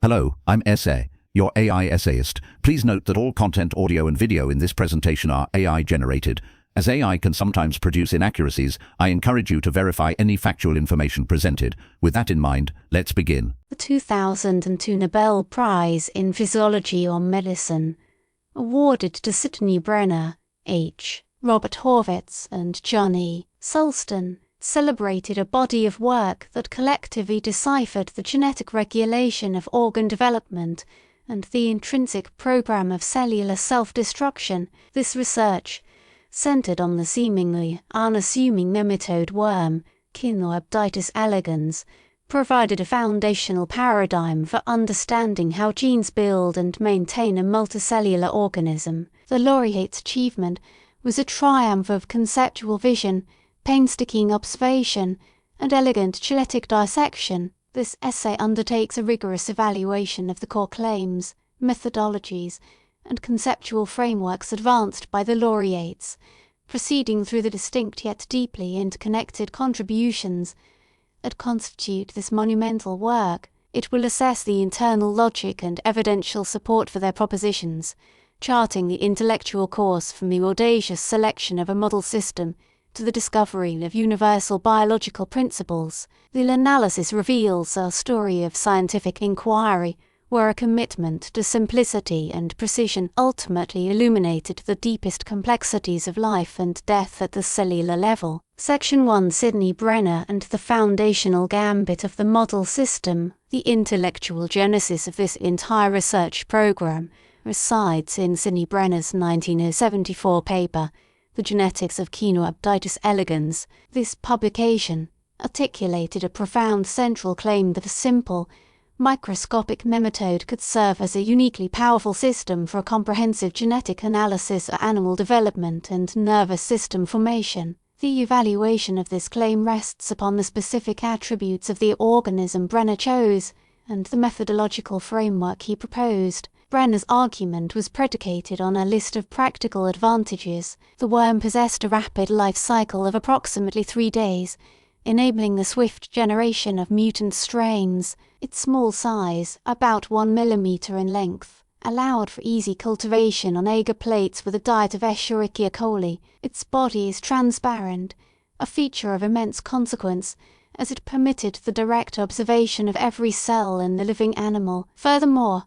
Hello, I'm Essay, your AI essayist. Please note that all content, audio and video in this presentation are AI generated. As AI can sometimes produce inaccuracies, I encourage you to verify any factual information presented. With that in mind, let's begin. The 2002 Nobel Prize in Physiology or Medicine, awarded to Sidney Brenner, H. Robert Horvitz and John E. Sulston, celebrated a body of work that collectively deciphered the genetic regulation of organ development and the intrinsic program of cellular self-destruction. This research, centered on the seemingly unassuming nematode worm, Chinorhabditis elegans, provided a foundational paradigm for understanding how genes build and maintain a multicellular organism. The laureate's achievement was a triumph of conceptual vision, painstaking observation, and elegant genetic dissection. This essay undertakes a rigorous evaluation of the core claims, methodologies, and conceptual frameworks advanced by the laureates, proceeding through the distinct yet deeply interconnected contributions that constitute this monumental work. It will assess the internal logic and evidential support for their propositions, charting the intellectual course from the audacious selection of a model system to the discovery of universal biological principles. The analysis reveals a story of scientific inquiry where a commitment to simplicity and precision ultimately illuminated the deepest complexities of life and death at the cellular level. Section 1, Sidney Brenner and the foundational gambit of the model system. The intellectual genesis of this entire research program resides in Sidney Brenner's 1974 paper, The Genetics of Chinorhabditis elegans. This publication articulated a profound central claim that a simple, microscopic nematode could serve as a uniquely powerful system for a comprehensive genetic analysis of animal development and nervous system formation. The evaluation of this claim rests upon the specific attributes of the organism Brenner chose and the methodological framework he proposed. Brenner's argument was predicated on a list of practical advantages. The worm possessed a rapid life cycle of approximately 3 days, enabling the swift generation of mutant strains. Its small size, about 1 millimeter in length, allowed for easy cultivation on agar plates with a diet of Escherichia coli. Its body is transparent, a feature of immense consequence, as it permitted the direct observation of every cell in the living animal. Furthermore,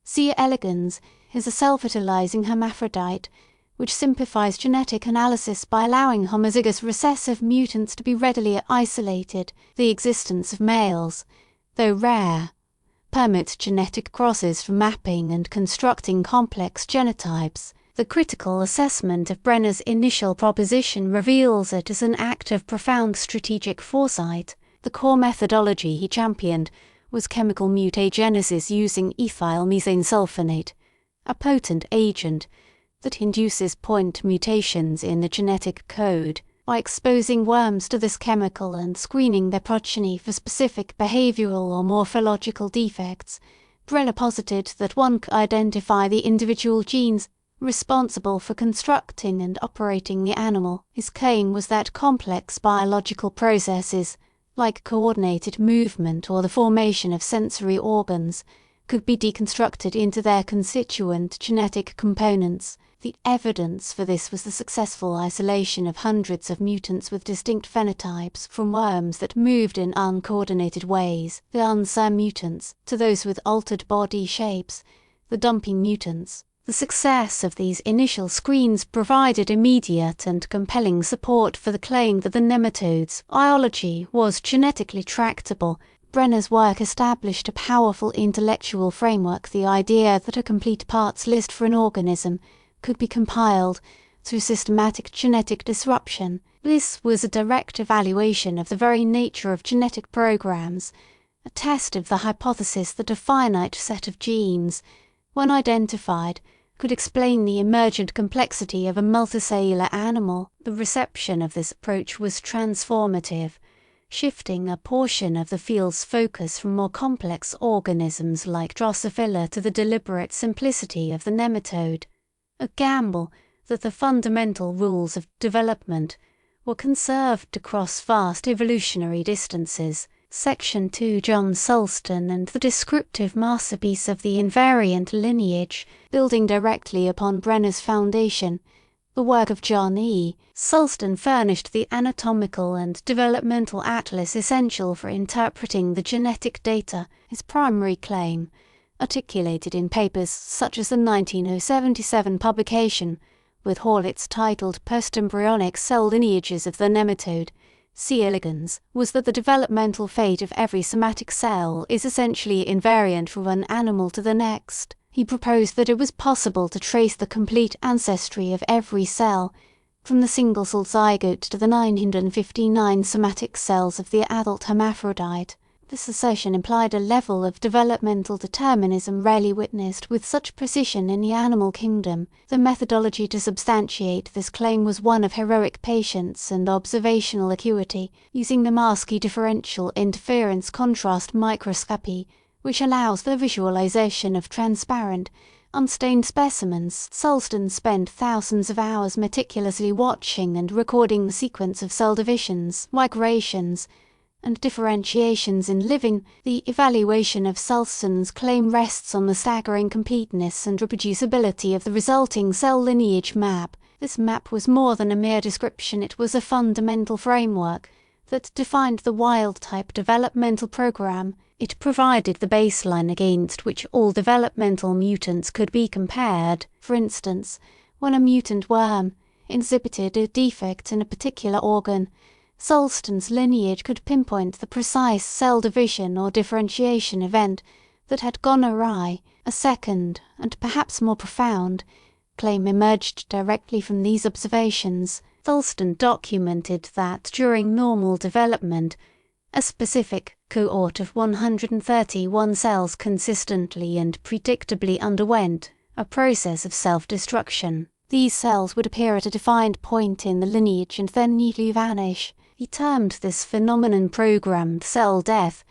C. elegans is a self-fertilizing hermaphrodite, which simplifies genetic analysis by allowing homozygous recessive mutants to be readily isolated. The existence of males, though rare, permits genetic crosses for mapping and constructing complex genotypes. The critical assessment of Brenner's initial proposition reveals it as an act of profound strategic foresight. The core methodology he championed was chemical mutagenesis using ethyl mesane sulfonate, a potent agent that induces point mutations in the genetic code. By exposing worms to this chemical and screening their progeny for specific behavioral or morphological defects, Brenner posited that one could identify the individual genes responsible for constructing and operating the animal. His claim was that complex biological processes, like coordinated movement or the formation of sensory organs, could be deconstructed into their constituent genetic components. The evidence for this was the successful isolation of hundreds of mutants with distinct phenotypes from worms that moved in uncoordinated ways, the unser mutants, to those with altered body shapes, the dumping mutants. The success of these initial screens provided immediate and compelling support for the claim that the nematode's biology was genetically tractable. Brenner's work established a powerful intellectual framework, the idea that a complete parts list for an organism could be compiled through systematic genetic disruption. This was a direct evaluation of the very nature of genetic programs, a test of the hypothesis that a finite set of genes, when identified, could explain the emergent complexity of a multicellular animal. The reception of this approach was transformative, shifting a portion of the field's focus from more complex organisms like Drosophila to the deliberate simplicity of the nematode. A gamble that the fundamental rules of development were conserved across vast evolutionary distances. Section 2 John Sulston and the descriptive masterpiece of the invariant lineage, building directly upon Brenner's foundation, the work of John E. Sulston furnished the anatomical and developmental atlas essential for interpreting the genetic data, his primary claim, articulated in papers such as the 1977 publication, with Horvitz titled Post-embryonic Cell Lineages of the Nematode, C. elegans, was that the developmental fate of every somatic cell is essentially invariant from one animal to the next. He proposed that it was possible to trace the complete ancestry of every cell, from the single-celled zygote to the 959 somatic cells of the adult hermaphrodite. This assertion implied a level of developmental determinism rarely witnessed with such precision in the animal kingdom. The methodology to substantiate this claim was one of heroic patience and observational acuity, using the Marski differential interference contrast microscopy, which allows the visualization of transparent, unstained specimens. Sulston spent thousands of hours meticulously watching and recording the sequence of cell divisions, migrations, and differentiations in living. The evaluation of Sulston's claim rests on the staggering completeness and reproducibility of the resulting cell lineage map. This map was more than a mere description, it was a fundamental framework that defined the wild-type developmental program. It provided the baseline against which all developmental mutants could be compared. For instance, when a mutant worm exhibited a defect in a particular organ, Sulston's lineage could pinpoint the precise cell division or differentiation event that had gone awry. A second, and perhaps more profound, claim emerged directly from these observations. Sulston documented that during normal development, a specific cohort of 131 cells consistently and predictably underwent a process of self-destruction. These cells would appear at a defined point in the lineage and then neatly vanish. He termed this phenomenon programmed cell death,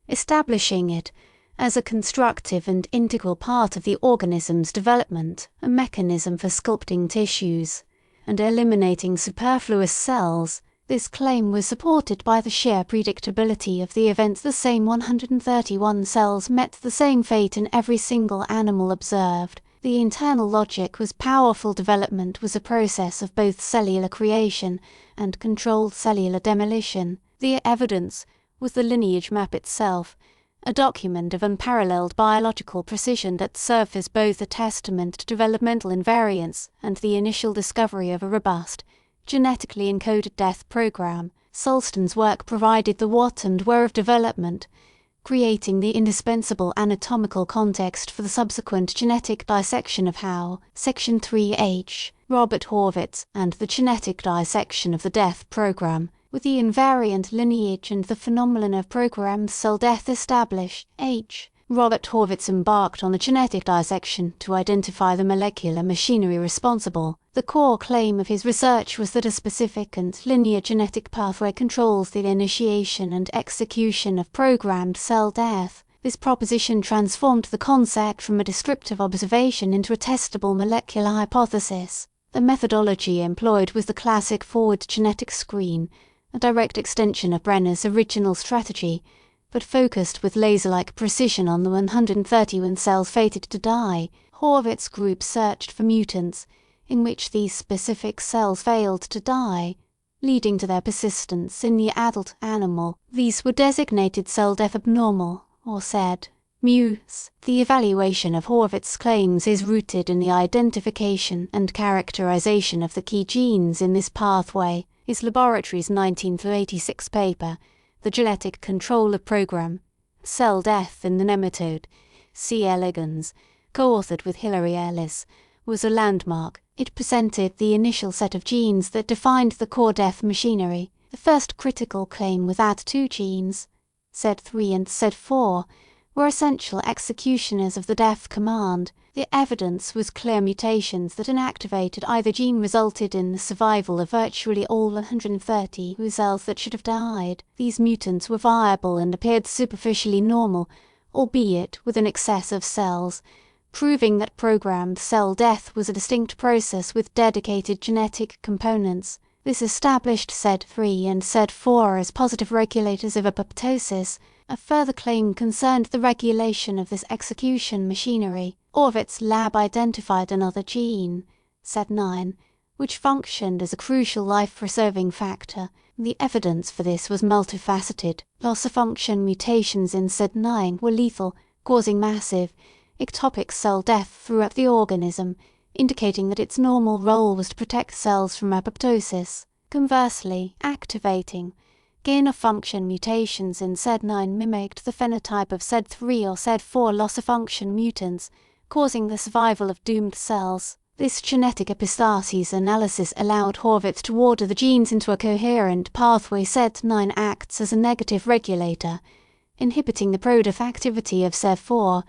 establishing it as a constructive and integral part of the organism's development, a mechanism for sculpting tissues, and eliminating superfluous cells. This claim was supported by the sheer predictability of the events. The same 131 cells met the same fate in every single animal observed. The internal logic was powerful. Development was a process of both cellular creation and controlled cellular demolition. The evidence was the lineage map itself, a document of unparalleled biological precision that served as both a testament to developmental invariance and the initial discovery of a robust, genetically encoded death program. Sulston's work provided the what and where of development, creating the indispensable anatomical context for the subsequent genetic dissection of how. Section 3H, Robert Horvitz and the genetic dissection of the death program, with the invariant lineage and the phenomenon of programmed cell death established. H. Robert Horvitz embarked on the genetic dissection to identify the molecular machinery responsible. The core claim of his research was that a specific and linear genetic pathway controls the initiation and execution of programmed cell death. This proposition transformed the concept from a descriptive observation into a testable molecular hypothesis. The methodology employed was the classic forward genetic screen, a direct extension of Brenner's original strategy, but focused with laser-like precision on the 131 cells fated to die. Horvitz's group searched for mutants in which these specific cells failed to die, leading to their persistence in the adult animal. These were designated cell death abnormal, or said, mus. The evaluation of Horvitz's claims is rooted in the identification and characterization of the key genes in this pathway. His laboratory's 1986 paper, The Genetic Control of Program, Cell Death in the Nematode, C. elegans, co-authored with Hilary Ellis, was a landmark. It presented the initial set of genes that defined the core death machinery. The first critical claim was that two genes, Z3 and Z4, were essential executioners of the death command. The evidence was clear. Mutations that inactivated either gene resulted in the survival of virtually all 130 cells that should have died. These mutants were viable and appeared superficially normal, albeit with an excess of cells, proving that programmed cell death was a distinct process with dedicated genetic components. This established SED3 and SED4 as positive regulators of apoptosis. A further claim concerned the regulation of this execution machinery. Horvitz lab identified another gene, SED9, which functioned as a crucial life-preserving factor. The evidence for this was multifaceted. Loss-of-function mutations in SED9 were lethal, causing massive, ectopic cell death throughout the organism, indicating that its normal role was to protect cells from apoptosis. Conversely, activating, gain-of-function mutations in SED9 mimicked the phenotype of SED3 or SED4 loss-of-function mutants, causing the survival of doomed cells. This genetic epistasis analysis allowed Horvitz to order the genes into a coherent pathway. SED9 acts as a negative regulator, inhibiting the pro-def activity of SED4,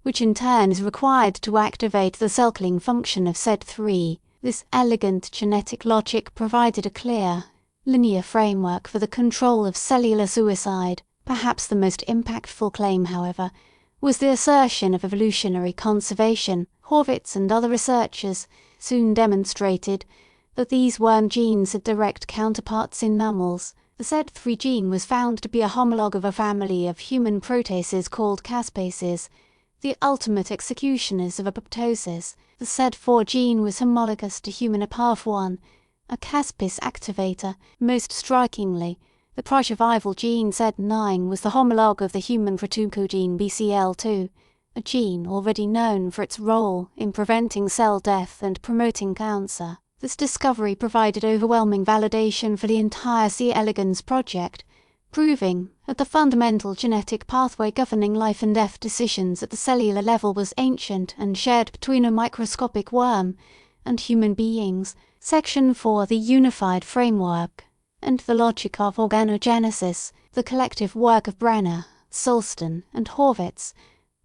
which in turn is required to activate the cell-killing function of SED3. This elegant genetic logic provided a clear, linear framework for the control of cellular suicide. Perhaps the most impactful claim, however, was the assertion of evolutionary conservation. Horvitz and other researchers soon demonstrated that these worm genes had direct counterparts in mammals. The SED3 gene was found to be a homologue of a family of human proteases called caspases, the ultimate executioners of apoptosis. The SED4 gene was homologous to human APAF1, a caspase activator. Most strikingly, the prosurvival gene SED9 was the homologue of the human protuco gene BCL2, a gene already known for its role in preventing cell death and promoting cancer. This discovery provided overwhelming validation for the entire C. elegans project, proving that the fundamental genetic pathway governing life and death decisions at the cellular level was ancient and shared between a microscopic worm and human beings. Section 4. The unified framework and the logic of organogenesis. The collective work of Brenner, Sulston, and Horvitz,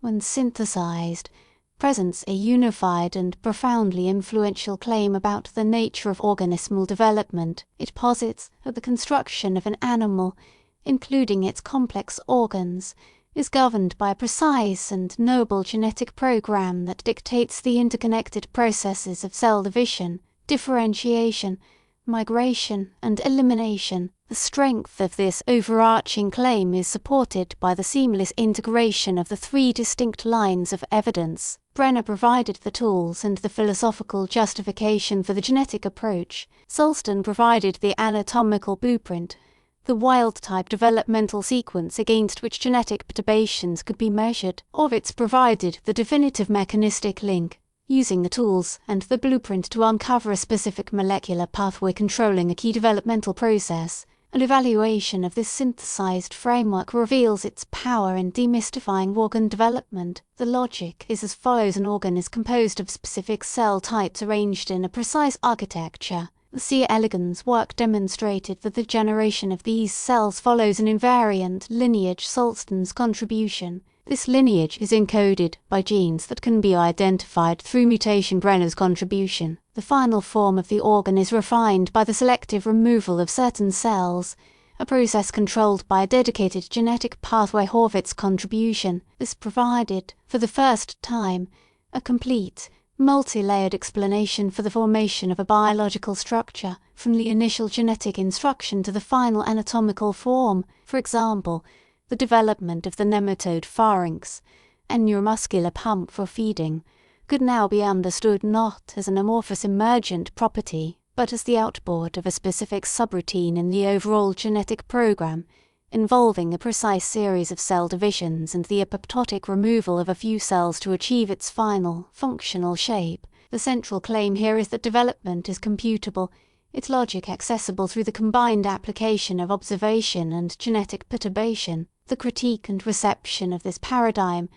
when synthesized, presents a unified and profoundly influential claim about the nature of organismal development. It posits that the construction of an animal, including its complex organs, is governed by a precise and noble genetic program that dictates the interconnected processes of cell division, differentiation, migration, and elimination. The strength of this overarching claim is supported by the seamless integration of the three distinct lines of evidence. Brenner provided the tools and the philosophical justification for the genetic approach. Sulston provided the anatomical blueprint, the wild-type developmental sequence against which genetic perturbations could be measured. Horvitz provided the definitive mechanistic link, using the tools and the blueprint to uncover a specific molecular pathway controlling a key developmental process. An evaluation of this synthesized framework reveals its power in demystifying organ development. The logic is as follows: an organ is composed of specific cell types arranged in a precise architecture. The C. elegans work demonstrated that the generation of these cells follows an invariant lineage. Sulston's contribution. This lineage is encoded by genes that can be identified through mutation. Brenner's contribution. The final form of the organ is refined by the selective removal of certain cells, a process controlled by a dedicated genetic pathway. Horvitz's contribution. This provided, for the first time, a complete, multi-layered explanation for the formation of a biological structure, from the initial genetic instruction to the final anatomical form. For example, the development of the nematode pharynx, a neuromuscular pump for feeding, could now be understood not as an amorphous emergent property, but as the outboard of a specific subroutine in the overall genetic program, involving a precise series of cell divisions and the apoptotic removal of a few cells to achieve its final, functional shape. The central claim here is that development is computable, its logic accessible through the combined application of observation and genetic perturbation. The critique and reception of this paradigm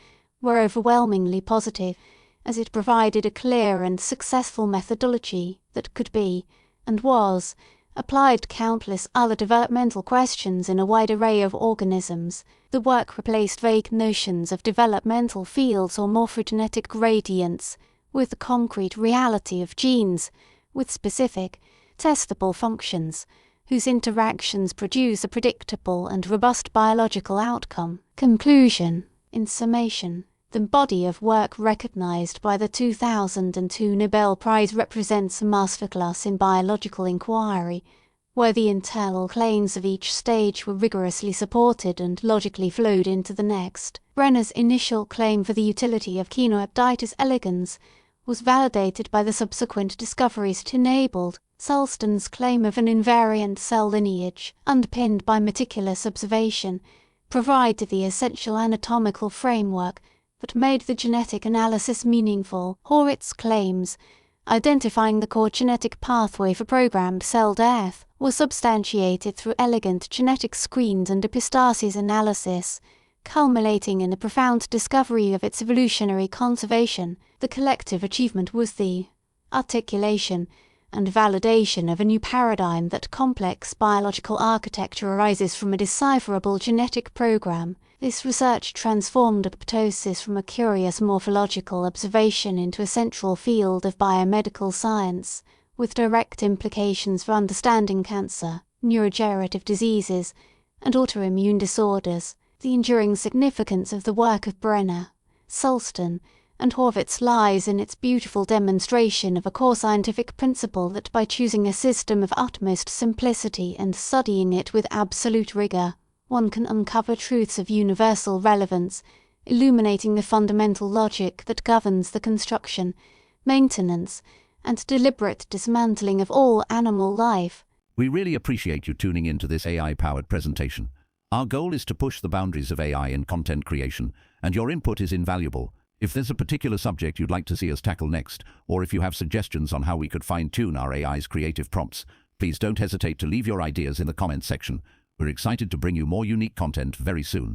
were overwhelmingly positive, as it provided a clear and successful methodology that could be, and was, applied to countless other developmental questions in a wide array of organisms. The work replaced vague notions of developmental fields or morphogenetic gradients with the concrete reality of genes, with specific, testable functions, whose interactions produce a predictable and robust biological outcome. Conclusion. In summation, The body of work recognized by the 2002 Nobel Prize represents a masterclass in biological inquiry, where the internal claims of each stage were rigorously supported and logically flowed into the next. Brenner's initial claim for the utility of Caenorhabditis elegans was validated by the subsequent discoveries it enabled. Sulston's claim of an invariant cell lineage, underpinned by meticulous observation, provided the essential anatomical framework that made the genetic analysis meaningful. Horvitz's claims, identifying the core genetic pathway for programmed cell death, were substantiated through elegant genetic screens and epistasis analysis, culminating in the profound discovery of its evolutionary conservation. The collective achievement was the articulation and validation of a new paradigm that complex biological architecture arises from a decipherable genetic program. This research transformed apoptosis from a curious morphological observation into a central field of biomedical science, with direct implications for understanding cancer, neurodegenerative diseases, and autoimmune disorders. The enduring significance of the work of Brenner, Sulston, and Horvitz lies in its beautiful demonstration of a core scientific principle that by choosing a system of utmost simplicity and studying it with absolute rigor, one can uncover truths of universal relevance, illuminating the fundamental logic that governs the construction, maintenance, and deliberate dismantling of all animal life. We really appreciate you tuning in to this AI-powered presentation. Our goal is to push the boundaries of AI in content creation, and your input is invaluable. If there's a particular subject you'd like to see us tackle next, or if you have suggestions on how we could fine-tune our AI's creative prompts, please don't hesitate to leave your ideas in the comments section. We're excited to bring you more unique content very soon.